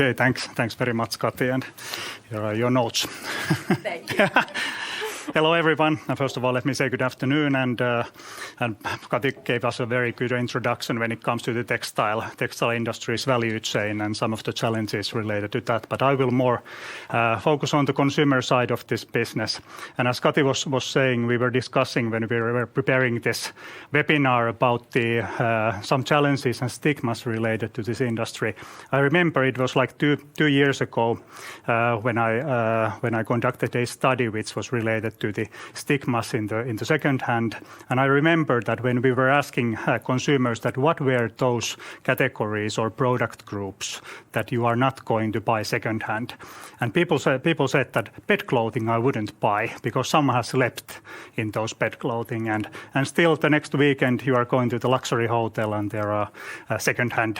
Okay, thanks very much, Kati, and here are your notes. Thank you. Hello, everyone. First of all, let me say good afternoon, and Kati gave us a very good introduction when it comes to the textile industry's value chain and some of the challenges related to that. But I will more focus on the consumer side of this business. And as Kati was saying, we were discussing when we were preparing this webinar about the some challenges and stigmas related to this industry. I remember it was like two years ago when I conducted a study which was related to the stigmas in the second hand. And I remember that when we were asking consumers that what were those categories or product groups that you are not going to buy second hand. And people said that bed clothing I wouldn't buy because someone has slept in those bed clothing. And still the next weekend you are going to the luxury hotel and there are second hand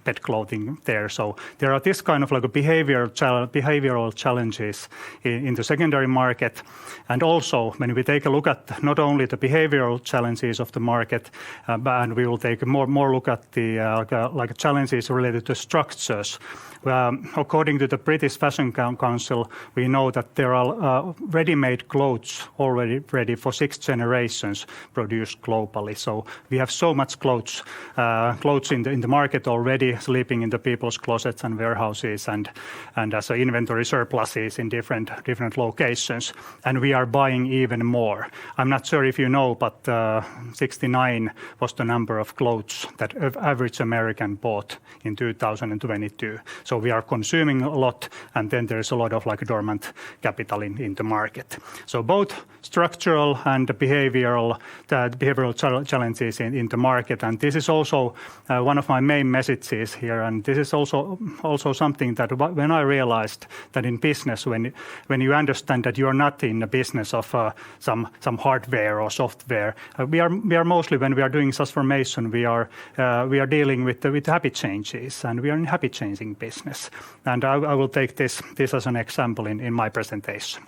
bed clothing there. So there are this kind of like a behavioral challenges in the secondary market. And also, when we take a look at not only the behavioral challenges of the market, and we will take a more look at the like challenges related to structures. According to the British Fashion Council, we know that there are ready-made clothes already ready for 6 generations produced globally. So we have so much clothes in the market already, sleeping in the people's closets and warehouses, and as inventory surpluses in different locations. And we are buying even more. I'm not sure if you know, but 69 was the number of clothes that average American bought in 2022. So we are consuming a lot, and then there's a lot of like dormant capital in the market. So both structural and behavioral challenges in the market, and this is also one of my main messages here. And this is also something that when I realized that in business, when you understand that you are not in the business of some hardware or software, we are mostly, when we are doing transformation, we are dealing with habit changes, and we are in habit changing business. And I will take this as an example in my presentation.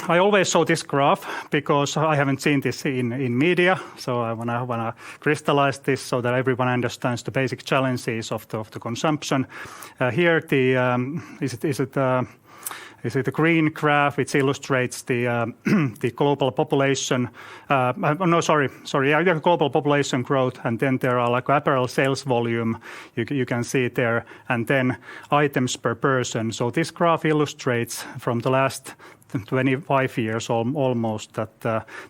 I always show this graph because I haven't seen this in media, so I want to crystallize this so that everyone understands the basic challenges of the consumption. Here, is it the green graph which illustrates the global population? Global population growth, and then there are like apparel sales volume. You can see it there, and then items per person. So this graph illustrates from the last 25 years almost that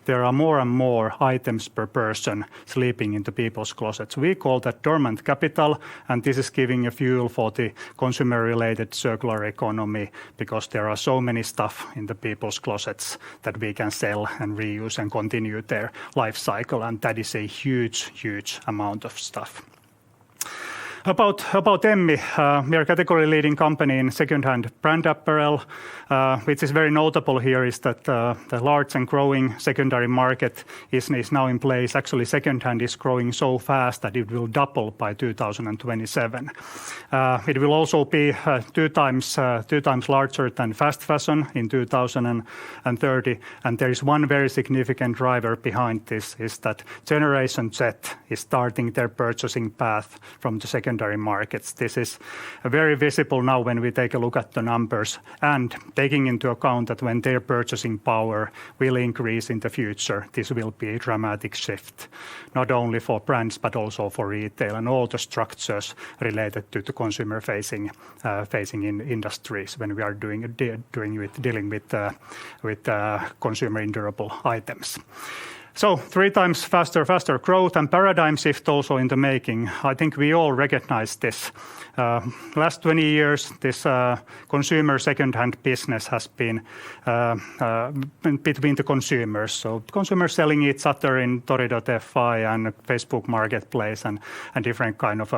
there are more and more items per person sleeping in the people's closets. We call that dormant capital, and this is giving a fuel for the consumer-related circular economy because there are so many stuff in the people's closets that we can sell and reuse and continue their life cycle, and that is a huge amount of stuff. About Emmi, we are a category leading company in second-hand brand apparel. Which is very notable here is that the large and growing secondary market is now in place. Actually, second-hand is growing so fast that it will double by 2027. It will also be two times larger than fast fashion in 2030. And there is one very significant driver behind this is that Generation Z is starting their purchasing path from the secondary markets. This is very visible now when we take a look at the numbers, and taking into account that when their purchasing power will increase in the future, this will be a dramatic shift, not only for brands but also for retail and all the structures related to the consumer facing in industries when we are dealing with consumer indurable items. So 3 times faster growth and paradigm shift also in the making. I think we all recognize this. Last 20 years, this consumer second-hand business has been between the consumers. So consumers selling each other in Tori.fi and Facebook Marketplace and different kind of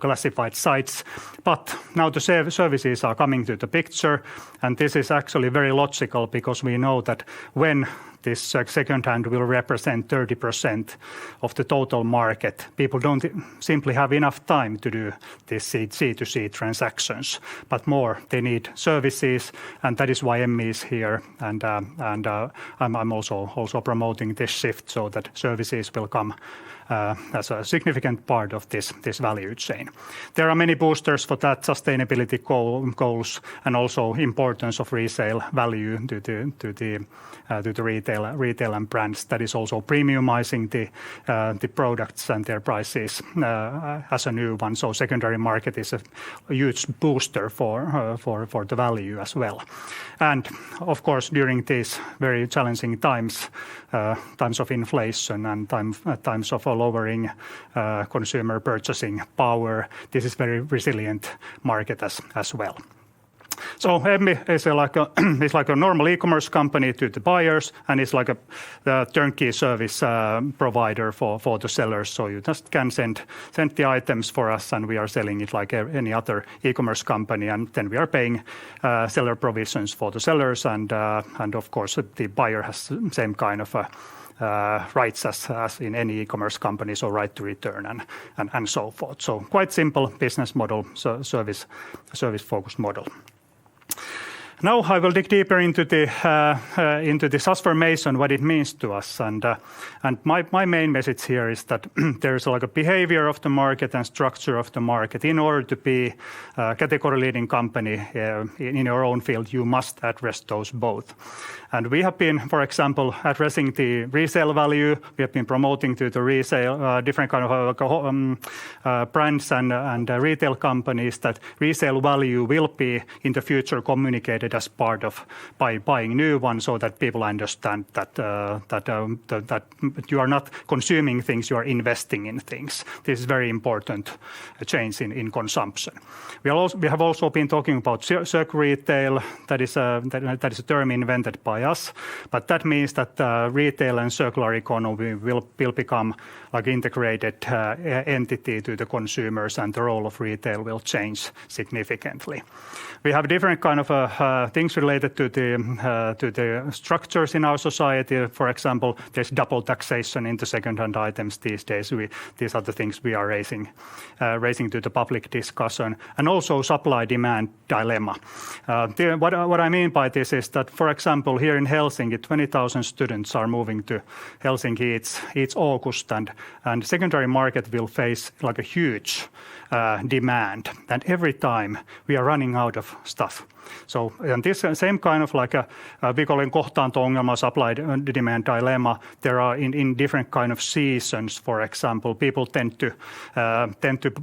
classified sites. But now the services are coming to the picture, and this is actually very logical because we know that when this second-hand will represent 30% of the total market. People don't simply have enough time to do these C2C transactions, but more, they need services, and that is why Emmi is here, and I'm also promoting this shift so that services will come as a significant part of this value chain. There are many boosters for that, sustainability goals, and also importance of resale value to the retail and brands. That is also premiumizing the products and their prices as a new one. So secondary market is a huge booster for the value as well. And of course, during these very challenging times of inflation and times of lowering consumer purchasing power, this is very resilient market as well. So Emmi is like a normal e-commerce company to the buyers, and it's like the turnkey service provider for the sellers. So you just can send the items for us, and we are selling it like any other e-commerce company, and then we are paying seller provisions for the sellers, and of course the buyer has the same kind of rights as in any e-commerce company, so right to return and so forth. So quite simple business model, service focused model. Now I will dig deeper into the transformation, what it means to us, and my main message here is that there is like a behavior of the market and structure of the market. In order to be a category leading company in your own field, you must address those both. And we have been, for example, addressing the resale value. We have been promoting to the resale different kind of brands and retail companies that resale value will be in the future communicated as part of by buying new ones, so that people understand that you are not consuming things, you are investing in things. This is very important change in consumption. We have also been talking about circular retail. That is a term invented by us, but that means that retail and circular economy will become like integrated entity to the consumers, and the role of retail will change significantly. We have different kind of things related to the structures in our society. For example, there's double taxation into second-hand items these days. These are the things we are raising to the public discussion, and also supply-demand dilemma. What I mean by this is that, for example, here in Helsinki, 20,000 students are moving to Helsinki each August, and secondary market will face like a huge demand, and every time we are running out of stuff. So and this same kind of like we call it kohtaanto-ongelma, supply demand dilemma. There are in different kind of seasons. For example, people tend to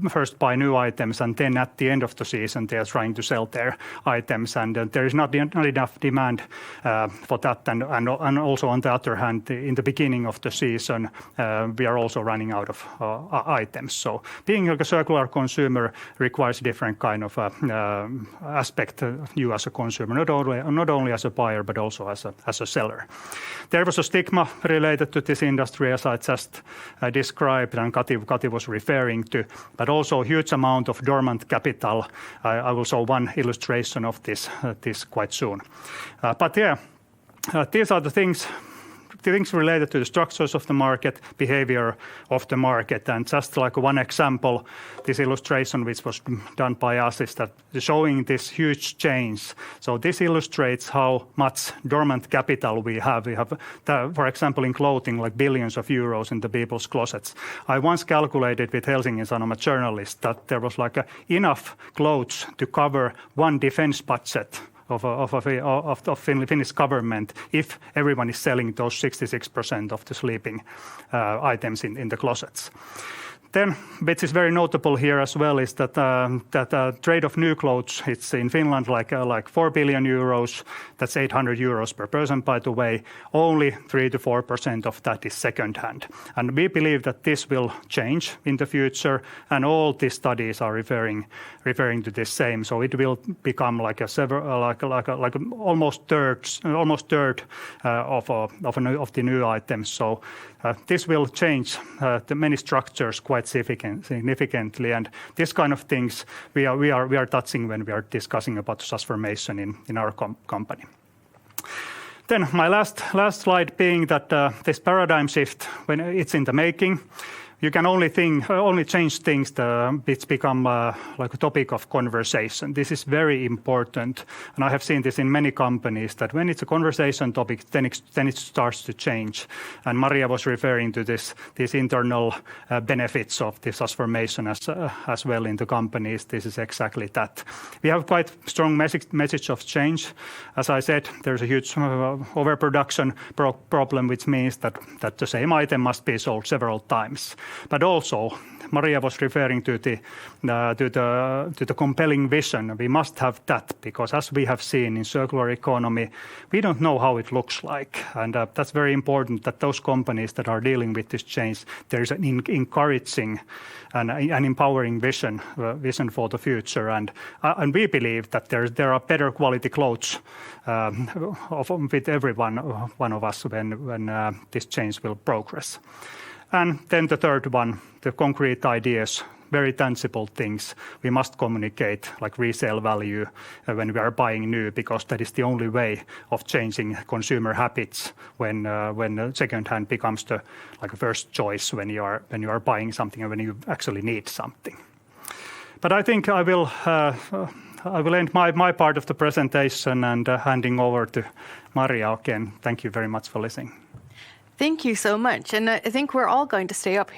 first buy new items, and then at the end of the season they are trying to sell their items, and there is not enough demand for that. And also on the other hand, in the beginning of the season, we are also running out of items. So being like a circular consumer requires different kind of aspect. You as a consumer, not only as a buyer, but also as a seller. There was a stigma related to this industry, as I just described, and Kati was referring to, but also a huge amount of dormant capital. I will show one illustration of this quite soon. But yeah, these are the things related to the structures of the market, behavior of the market. And just like one example, this illustration which was done by us is that showing this huge change. So this illustrates how much dormant capital we have. We have, for example, in clothing, like billions of euros in the people's closets. I once calculated with Helsingin Sanomat journalist that there was like enough clothes to cover one defense budget of Finnish government if everyone is selling those 66% of the sleeping items in the closets. Then, which is very notable here as well, is that trade of new clothes, it's in Finland like 4 billion euros. That's 800 euros per person, by the way. Only 3 to 4% of that is second hand. And we believe that this will change in the future, and all these studies are referring to this same. So it will become like almost third of the new items. So this will change the many structures quite significantly, and this kind of things we are touching when we are discussing about transformation in our company. Then my last slide being that this paradigm shift, when it's in the making, you can only change things which become like a topic of conversation. This is very important, and I have seen this in many companies that when it's a conversation topic, then it starts to change. And Maria was referring to these internal benefits of this transformation as well in the companies. This is exactly that. We have quite strong message of change. As I said, there's a huge overproduction problem, which means that the same item must be sold several times. But also, Maria was referring to the compelling vision. We must have that because, as we have seen in circular economy, we don't know how it looks like, and that's very important. That those companies that are dealing with this change, there is an encouraging and an empowering vision for the future, and we believe that there are better quality clothes with every one of us when this change will progress. And then the third one, the concrete ideas, very tangible things. We must communicate like resale value when we are buying new, because that is the only way of changing consumer habits when second-hand becomes the first choice when you are buying something and when you actually need something. But I think I will end my part of the presentation and handing over to Maria again. Thank you very much for listening. Thank you so much. And I think we're all going to stay up here